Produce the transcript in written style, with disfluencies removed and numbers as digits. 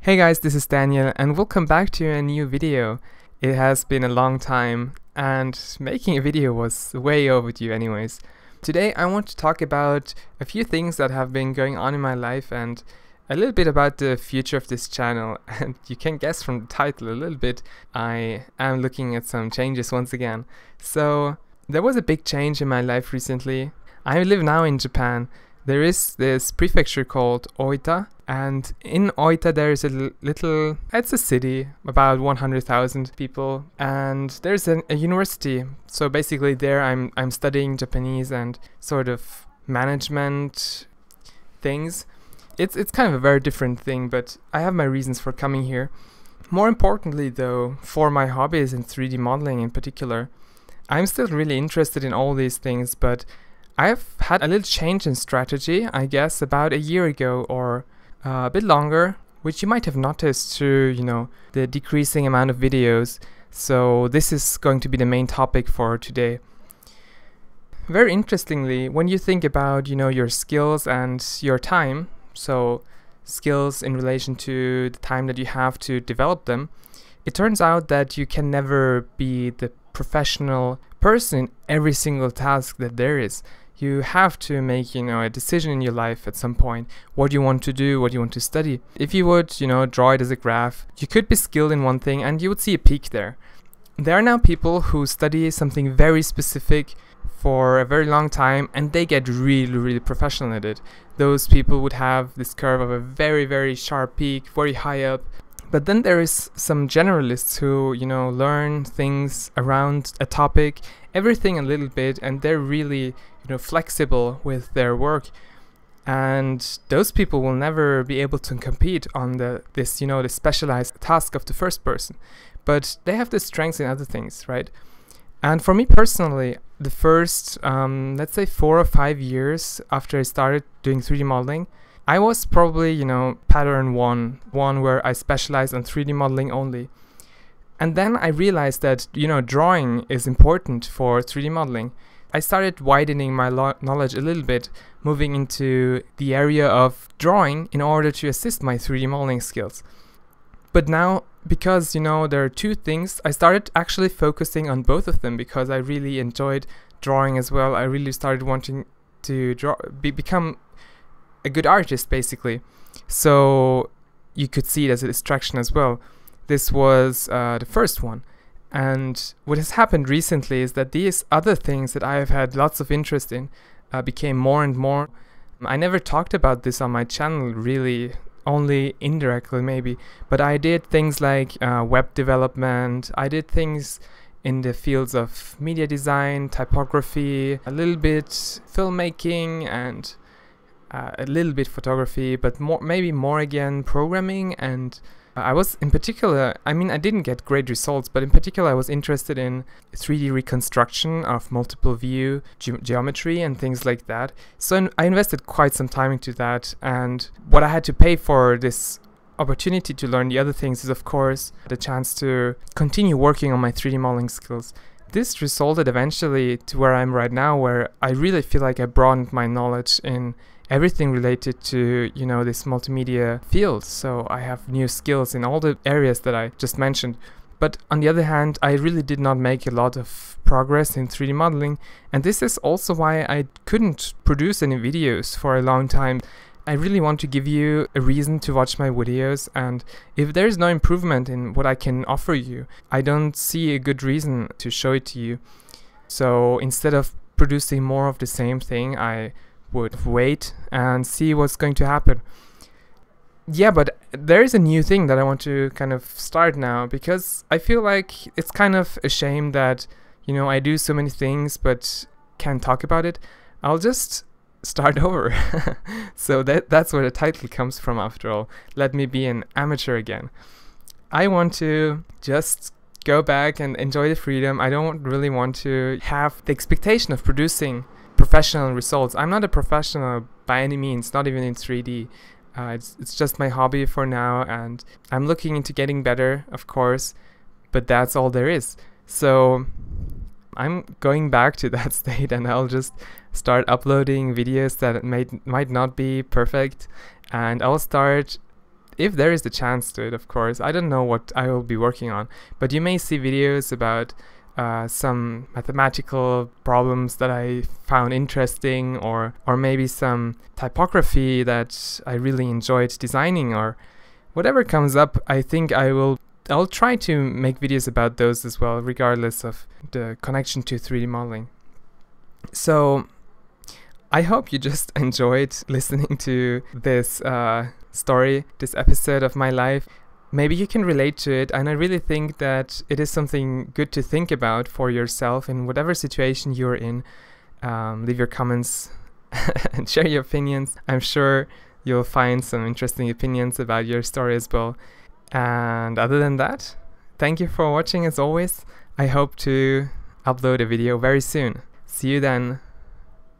Hey guys, this is Daniel and welcome back to a new video. It has been a long time and making a video was way overdue anyways. Today I want to talk about a few things that have been going on in my life and a little bit about the future of this channel. And you can guess from the title a little bit, I am looking at some changes once again. So there was a big change in my life recently. I live now in Japan. There is this prefecture called Oita, and in Oita there is it's a city, about 100,000 people, and there's a university. So basically there I'm studying Japanese and sort of management things. It's kind of a very different thing, but I have my reasons for coming here. More importantly though, for my hobbies in 3D modeling in particular, I'm still really interested in all these things, but I've had a little change in strategy, I guess, about a year ago or a bit longer, which you might have noticed through, the decreasing amount of videos. So this is going to be the main topic for today. Very interestingly, when you think about, your skills and your time, so skills in relation to the time that you have to develop them, it turns out that you can never be the professional person in every single task that there is. You have to make, a decision in your life at some point, what you want to do, what you want to study. If you would, draw it as a graph, you could be skilled in one thing and you would see a peak there. There are now people who study something very specific for a very long time and they get really, really professional at it. Those people would have this curve of a very, very sharp peak, very high up. But then there is some generalists who, learn things around a topic, everything a little bit, and they're really, flexible with their work. And those people will never be able to compete on the specialized task of the first person. But they have the strengths in other things, right? And for me personally, the first, let's say 4 or 5 years after I started doing 3D modeling, I was probably, pattern one where I specialized on 3D modeling only. And then I realized that, drawing is important for 3D modeling. I started widening my knowledge a little bit, moving into the area of drawing in order to assist my 3D modeling skills. But now, because, there are two things, I started actually focusing on both of them because I really enjoyed drawing as well. I really started wanting to become a good artist, basically. So you could see it as a distraction as well. This was the first one. And what has happened recently is that these other things that I have had lots of interest in became more and more. I never talked about this on my channel really, only indirectly maybe, but I did things like web development. I did things in the fields of media design, typography, a little bit filmmaking, and a little bit photography, but maybe more again programming. And I was in particular, I didn't get great results, but in particular I was interested in 3D reconstruction of multiple view geometry and things like that. So I invested quite some time into that, and what I had to pay for this opportunity to learn the other things is of course the chance to continue working on my 3D modeling skills. This resulted eventually to where I'm right now, where I really feel like I broadened my knowledge in everything related to, this multimedia field. So I have new skills in all the areas that I just mentioned. But on the other hand, I really did not make a lot of progress in 3D modeling. And this is also why I couldn't produce any videos for a long time. I really want to give you a reason to watch my videos, and if there is no improvement in what I can offer you, I don't see a good reason to show it to you. So instead of producing more of the same thing, I would wait and see what's going to happen. Yeah, but there is a new thing that I want to kind of start now, because I feel like it's kind of a shame that, I do so many things but can't talk about it. I'll just start over. So that's where the title comes from after all. Let me be an amateur again. I want to just go back and enjoy the freedom. I don't really want to have the expectation of producing professional results. I'm not a professional by any means, not even in 3D. It's just my hobby for now, and I'm looking into getting better, of course, but that's all there is. So I'm going back to that state, and I'll just start uploading videos that might not be perfect, and I'll start if there is the chance to it, of course. I don't know what I will be working on, but you may see videos about some mathematical problems that I found interesting, or maybe some typography that I really enjoyed designing, or whatever comes up. I think I'll try to make videos about those as well, regardless of the connection to 3D modeling. So I hope you just enjoyed listening to this story, this episode of my life. Maybe you can relate to it, and I really think that it is something good to think about for yourself in whatever situation you're in. Leave your comments and share your opinions. I'm sure you'll find some interesting opinions about your story as well. And other than that, thank you for watching as always. I hope to upload a video very soon. See you then.